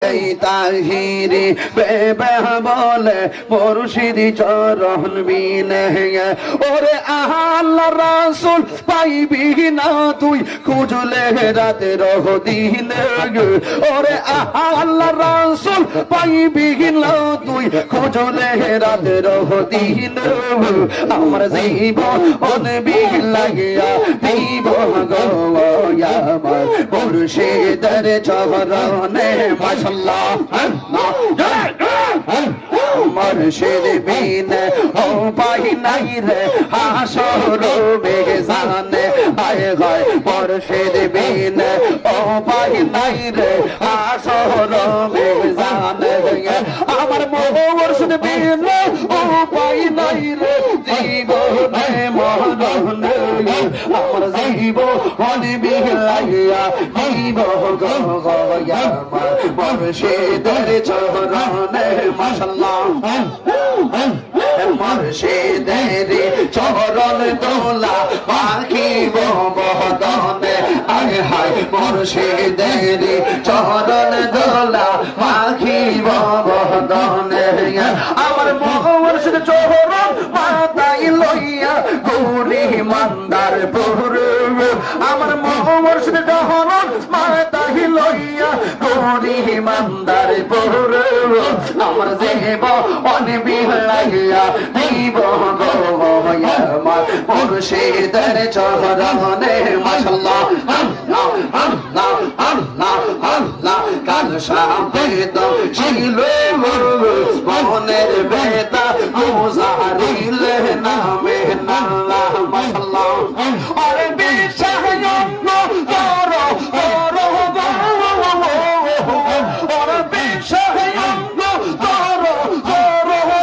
এই তাহিরি বেবে বলে মুর্শিদি চরণ বিনে ওরে আল্লাহ রাসূল পাইবি না তুই খুঁজলে রাতের দিন ওরে আল্লাহ রাসূল পাইবি না তুই খুঁজলে রাতের দিন আমার জীবন অনবি লাগিয়া দিব গো আমার মুর্শিদের চরণে মাশাআল্লাহ মুর্শিদ বিনে ও পাই নাই রে হাসর বেজানে আয় গায় মুর্শিদ বিনে ও পাই নাই রে হাসর বেজানে আমার মুর্শিদ বিনে ও পাই নাই রে জীবনে মরণে আমার জীবন বিলাইয়া দিব গো আমার মুর্শিদের চরণে মাশাআল্লাহ মুর্শিদের চরণ দোলা পাখিব বদনে আয় হায় মুর্শিদের চরণ দোলা পাখিব বদনে আমার মুর্শিদ চরণ মাথায় লইয়া গৌরী মান্দার পুর আমার মুর্শিদ চরণ মাথায় লইয়া গৌরী মান্দার পুর আমার জীব অনবি লাগিয়া দিব গো আমার মুর্শিদের চরণে মাশাআল্লাহ আল্লাহ আল্লাহ আল্লাহ আল্লাহ কাল সাবেদ ছিল মনের বেতা গুজারিলে নামে আল্লাহ মাশাআল্লাহ আরে বিশায়ঙ্গ তোর তোর ওরে বিশায়ঙ্গ তোর তোর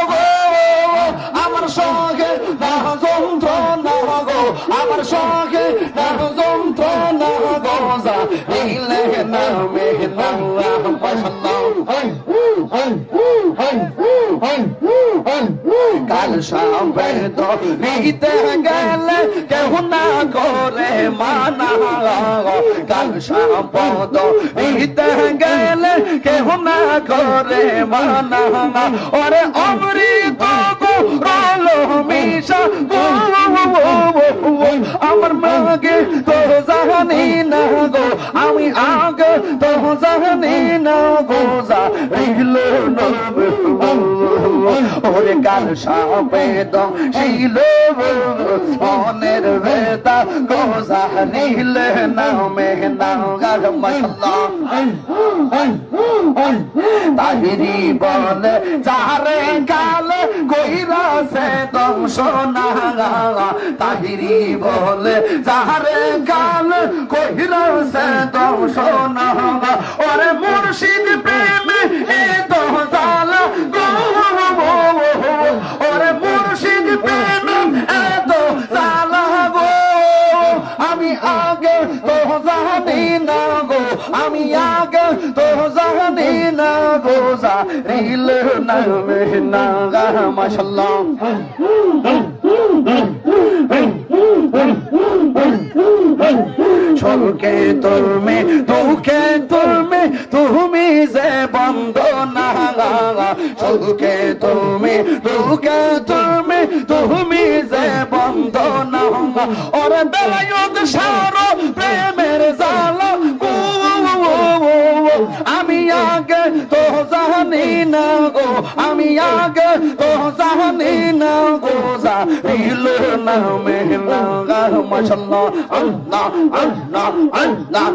আমার সঙ্গে না যন্ত্রণা গো আমার সঙ্গে না যন্ত্রণা গো যা ইলে নামে আল্লাহ মাশাআল্লাহ কাল সাবেদ নিতে গেলে কেহ না করে মানা কাল সাবেদ নিতে গেলে কেহ না করে মানা ওরে অমৃত রলো মিশা আমার মাগে তো জানি না গো আমি আগে তো জানি না গো যা রইল ওরে কাল সাবেদ ছিল মনের বেতা গোজা নীল নামে নাগার মাশাআল্লাহ তাহিরি বলে চারে কালে কইরা সে দংশ না তাহিরি বলে চারে কালে কইরা সে দংশ না ওরে মুর্শিদ প্রেমে এ তো জালা গো ওরে মুর্শিদ প্রেমে এত জালা গো আমি আগে তো জানি না গো আমি আগে তো জানি না গো যা রিল নামে নাগা মাশাআল্লাহ সুখে তুলমে দুঃখে তুলমে তুমি যে বন্ধ না সুখে তুমি দুঃখে তুমি তুমি যে বন্ধ না ওরে বেলায়ত সারো প্রেমের জালা আমি আগে তো জানি না গো আমি আগে তো জানি না গো যা রিল নামে লাগা মাশাআল্লাহ আল্লাহ আল্লাহ আল্লাহ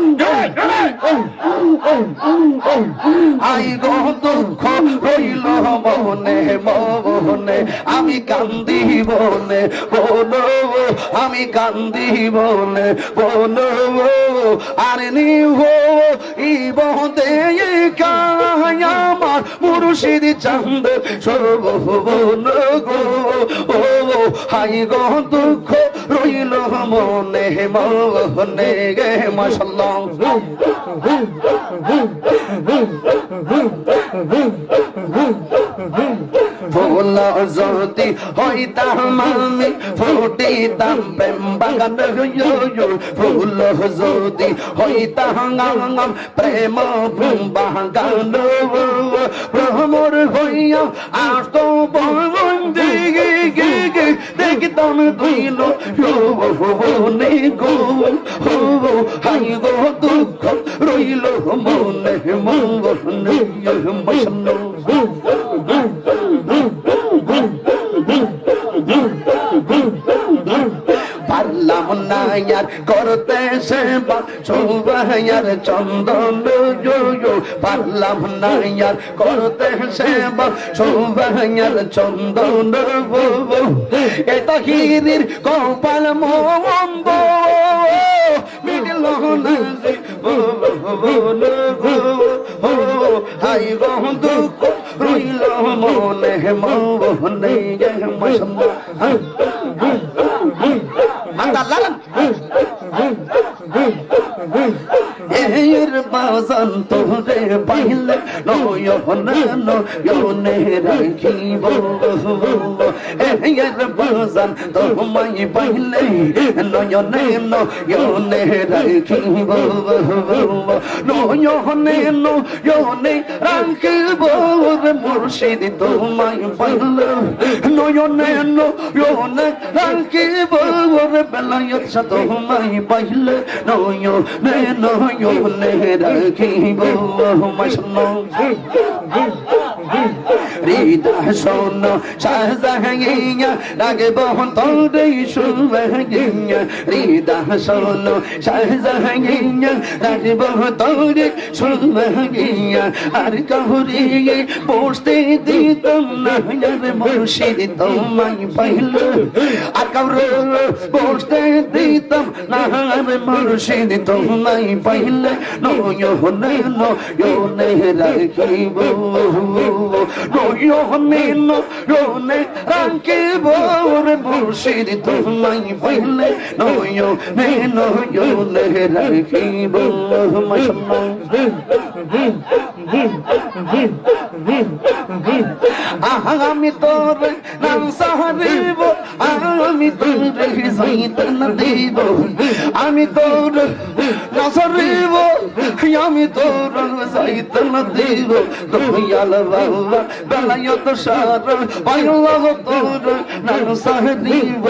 আই গো দুঃখ রইল মনে মনে আমি কান্দি বনে বলো আমি কান্দি বনে বলো আর নিহো ই বহতে আমার মুর্শিদ চাঁদ সর্বভুবন গো ও হাই গো দুঃখ রইল মনে মনে গে মাশাআল্লাহ ফুল যদি হইতাম আমি ফুটিতাম প্রেম বাগান ফুল যদি হইতাম প্রেম বাগান ভ্রমর হইয়া আসত বন্দি দেখতাম তুইল মনে গো হাই গো দুঃখ রইল মনে মনে পারলাম না ইয়ার করতে সেবা সৌভাইয়ার চন্দন পারলাম না ইয়ার করতে সেবা সৌভাইয়ার চন্দন এটা হিরির কপাল মন্দ মিটল না হাই গো দুঃখ রইল মনে মনে এর বাজান তোরে পাইলে নয়নে রাখিব এর বাজান তোমায় পাইলে নয়নে রাখিব নয়নে রাখিব মুর্শিদ তোমায় পাইলে নয়নে রাখিব বেলায়ত তোমায় পাইলে নয়নে রাখিব হৃদয় শোন শাহজাহাঙ্গিয়া রাগব তোরে সুবহাঙ্গিয়া হৃদয় শোন শাহজাহাঙ্গিয়া রাগব তোরে সুবহাঙ্গিয়া আর কাহুরিয়ে বসতে দিতাম না মুর্শিদ তোমায় পাইলে আর কাউরে বসতে দিতাম না মুর্শিদ তোমায় পাইলে নয়নে রাখিব নয়নে রাখিব মুর্শিদ তোমায় পাইলে নয়নে রাখিব আমি তোর নাম সাহারিব আমি তোর শৈতান দিব আমি তোর নসরিব আমি তোর শৈতান দিব দয়াল বাবা বেলায়ত সার পাইলাম তোর নাম সাহারিব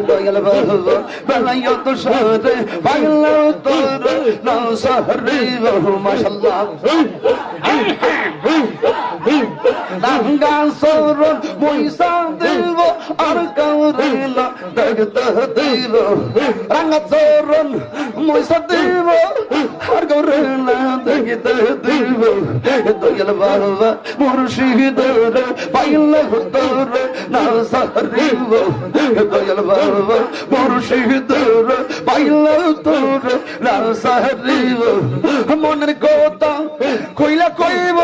দয়াল বাবা বেলায়ত সার পাইলাম তোর নাম সাহারিব মাশাআল্লাহ দাঙ্গাল সরল পয়সা দেব আর কাউরে না দেখতে দেব রাঙ্গা সরল পয়সা দেব আর কাউরে না দেখতে দেব দয়াল বাবা মুর্শিদ রে পাইলে তোর না সারিব দয়াল বাবা মুর্শিদ রে পাইলে তোর না সারিব মনের কথা কইলা কইব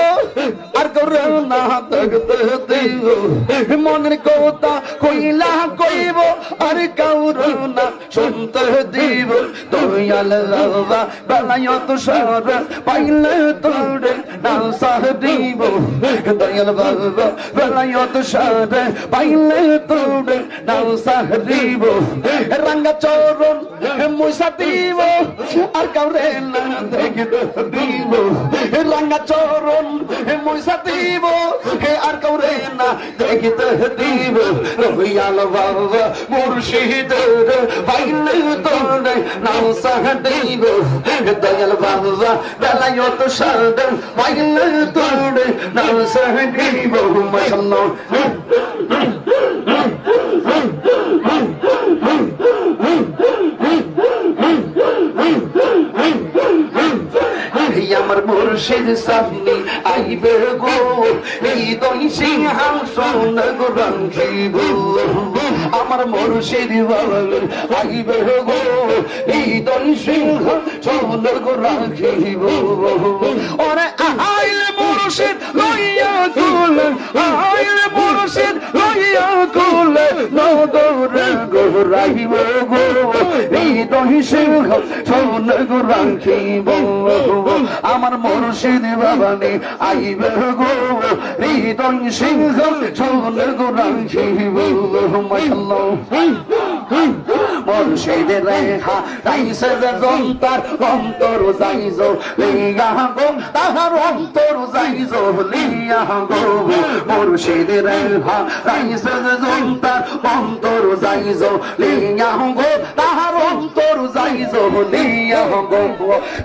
আর কাউরে না দেখতে দেব মনের কথা কইলা কইব আর কাউরে না শুনতে দিব দয়াল বাবা বেলায়ত সার পাইলে তোরে না সারিব দয়াল বাবা বেলায়ত সার পাইলে তোরে না সারিব রাঙ্গা চরণ মুসা দিব আর কাউরে না দেখতে দিব রাঙ্গা চরণ মুসা দিব আর কাউরে না দেখতে দিব দয়াল বাবা মুর্শিদ পাইলে তোরে না সারিব দয়াল বাবা বেলায়ত সার পাইলে তোরে না সারিব মাশাআল্লাহ আমার মুর্শিদ সামনে আইবে গো হৃদয় সিংহাসন রাখিব আমার মুর্শিদ আইবে গো হৃদয় সিংহাসন রাখিব ওরে আইলে মুর্শিদ লইয়া কুলে আইলে মুর্শিদ লইয়া কুলে নগরে গোরাইব গো হৃদয় সিংহ সোনে গো রাখিব আমার মুর্শিদ বাবানে আইবে গো হৃদয় সিংহ সোনে গো রাখিব মাশাআল্লাহ মুর্শিদের রেখা রাইছে যে জন্তার অন্তর যাইজ লিয়া গো তাহার অন্তর যাইজ লিয়া গো মুর্শিদের রেখা রাইছে যে জন্তার অন্তর যাইজ লিয়া গো তাহার অন্তর যাইজ লিয়া গো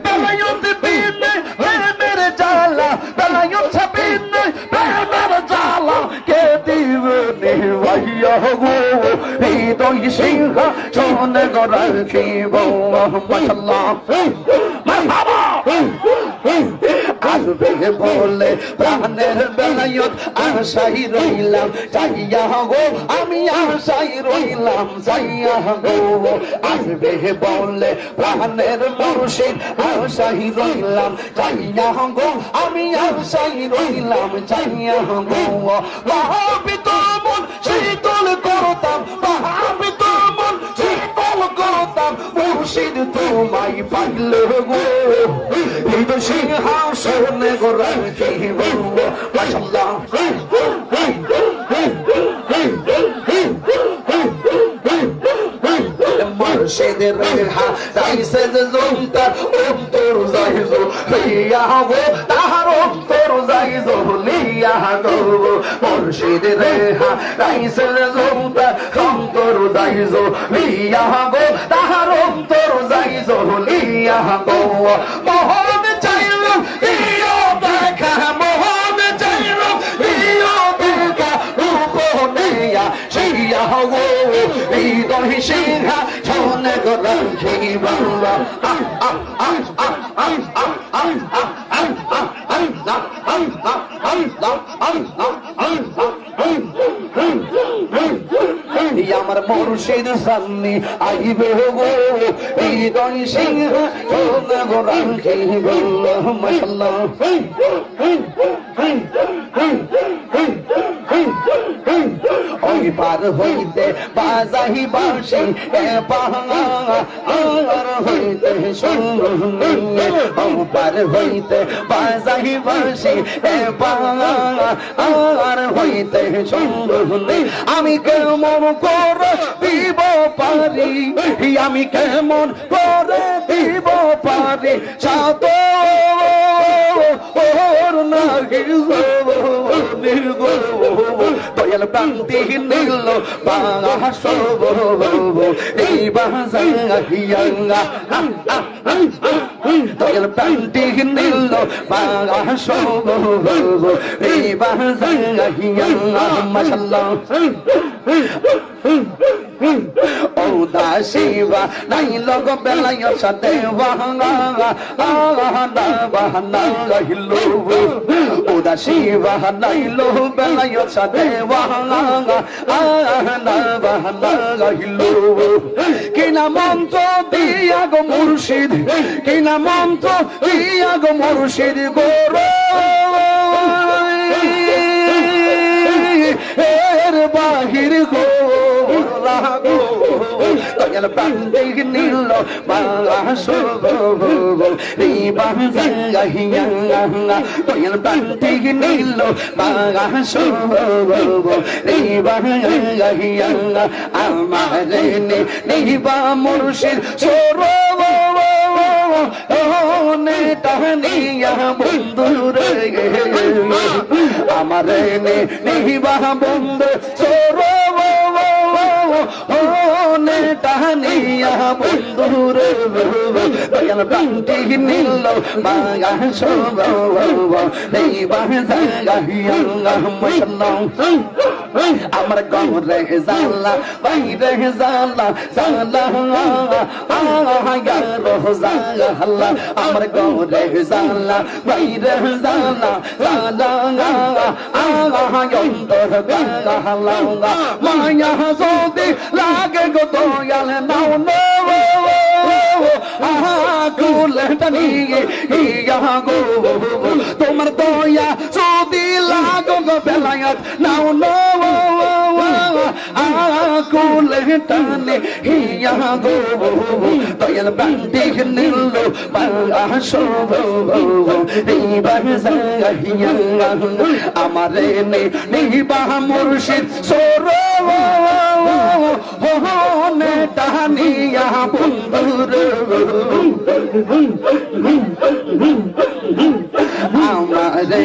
বেলায়ত বিনে প্রেমের জ্বালা বেলায়ত বিনে প্রেমের জ্বালা কে দিবে নিভাইয়া গো হৃদয় সিংহ সোনে গো রাখিব মাশাআল্লাহ মারহাবা আসবে বলে প্রাণের বেলায়ত আশাই রইলাম চাইয়া গো আমি আশাই রইলাম চাইয়া গো আসবে বলে প্রাণের মুর্শিদ আশাই রইলাম চাইয়া গো আমি আশাই রইলাম চাইয়া গো মহাবিত মন শীতল করতাম মহাবিত মন শীতল করতাম মুর্শিদ তোমায় পাইলে গো হৃদয় সিংহাসনে গো রাখিব মাশাআল্লাহ মুর্শিদের রেখা রাইছে যে জন্তার অন্তর যাইজ লিয়া গো তাহার অন্তর যাইজ লিয়া গো মুর্শিদের রেখা রাইছে যে জন্তার অন্তর যাইজ লিয়া গো তাহার অন্তর যাইজ লিয়া গো মোহন চাইল ইয়ো দেখা মোহন চাইল ইয়ো দেখা রূপনিয়া শিয়া গো হৃদয় সিংহা সোনে গো রাখিব আমার মুর্শিদ সামনে আইবে গো হৃদয় সিংহ সোনে গো রাখিব মাশাআল্লাহ ওই পার হইতে বাজাহি বাঁশি এ পাহাড় হইতে শুনিয়ে ও পার হইতে বাজাহি বাঁশি এ পাহাড় হইতে শুনি আমি কেমন করে দিব পারি আমি কেমন করে দিব পারি সাত ওর নাহি দয়াল প্রান্তি নীল বাসব এই বাজাইয়া দয়াল প্রান্তি নীল বাসব এই বাজাইয়া মাশাআল্লাহ ও দাসিবা নাই লগ বেলায় সাথে বাহানা বাহানা রহিলো ও দাসিবা নাই লগ বেলায় সাথে বাহানা বাহানা রহিলো কিনা মন্ত্র দিয়া গো মুর্শিদ কিনা মন্ত্র দিয়া গো মুর্শিদ গোরো এর বাহির গো দয়াল প্রান্তে নীল বাসব এই বাজাইয়া দয়াল প্রান্তে নীল বাসব এই বাজাইয়া আমার নিবা মুর্শিদ সর টানিয়া বন্ধুরে আমার নিবা বন্ধু সর টানিয়া বন্ধুরে দয়াল প্রান্তি নীল বাসব এই বাজাইয়া মাশাআল্লাহ আমার গরে জালা বাইরে জালা জালা জালা আমার গরে জালা বাইরে জালা জালা অন্তর গালা মায়া যদি লাগে গো দয়াল নাও কুলে টানিয়ে ইয়া গো তোমার দয়া যদি লাগো গো বেলায়াত নাও কুলে টানে হিয়া গো দয়াল বান্টি নিল বাসব এইবার যাইয়া আমারে নিবা মুর্শিদ সর নে টানিয়া বন্ধুর আমারে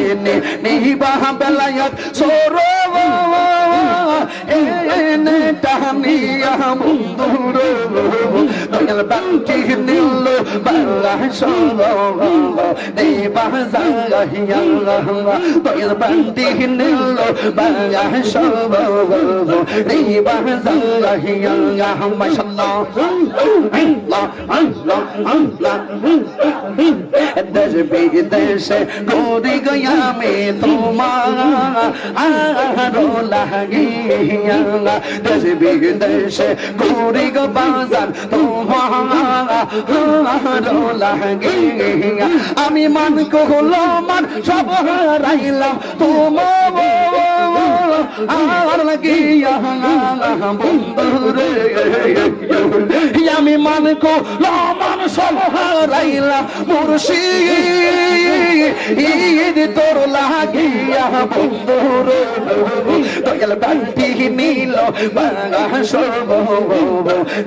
নিবা বেলায়ত সর এনে টানিয়া বন্ধুর দয়াল বান্টি নিল বাসব নিবা যাইয়া দয়াল বান্টি নিল বাসব নিবা যাইয়া মাশাআল্লাহ আল্লাহ আল্লাহ আল্লাহ দেশ বিদেশে ঘুরি গয়া মে তোমার আরো লাগিয়া দেশ বিদেশে ঘুরি গো বাজার তোমার আরো লাগিয়া আমি মান কহলো মান সব হারাইলাম তোমার আর লাগিয়া বন্ধুরে আমি মান কহলো মান সব হারাইলাম মুর্শিদ তোর লাগিয়া বন্ধুরে দয়াল বান্টি নিল বাসব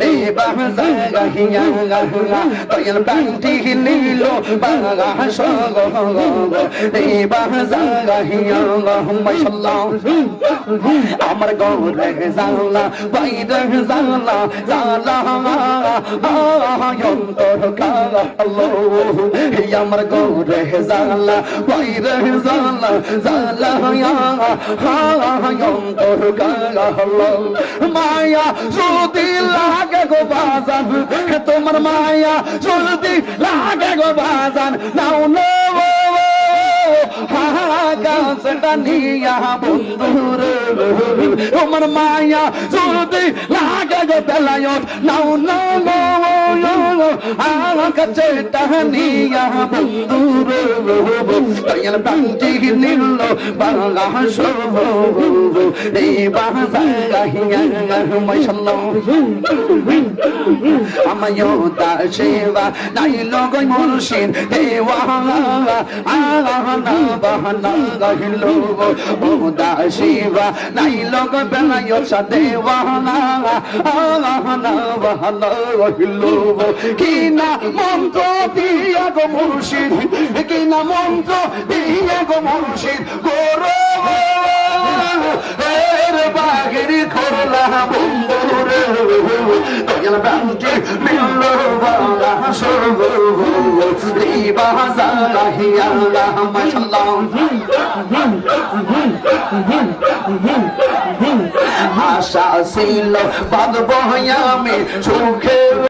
এই বাজাইয়া দয়াল বান্টি নিল বাসব এই বাজাইয়া মাশাআল্লাহ আমার গৌরে জানলা বাইরে জানলা জানলা অন্তর কালো আমার গৌরে জানলা বাইরে জানলা জানলা অন্তর কালো মায়া যদি লাগে গো বাজান তোমার মায়া যদি লাগে গো বাজান নাও নেবো গাছটা নিয়া বন্ধুরে তোমার মায়া যদি লাগে গো বেলায়ত নাও নেবো গাছটা নিয়া বন্ধুরে দয়াল বান্টি নিল বাসব এই বাজাইয়া মাশাআল্লাহ আমায়ো দাসেবা নাইল গো মুর্শিদ দেওয়ানা বাহানা গাহিলো ও দাসেবা নাইল গো বেলায়ত দেওয়ানা বাহানা গাহিলো কিনা মন্ত্র দিয়া গো মুর্শিদ কিনা মন্ত্র দিয়া গো মুর্শিদ করো বাগের খোলা বন্ধুরে দয়াল বান্টি নিল বাসব এই বাজাইয়া মাশাআল্লাহ আশা ছিল বাঁধব আমি সুখে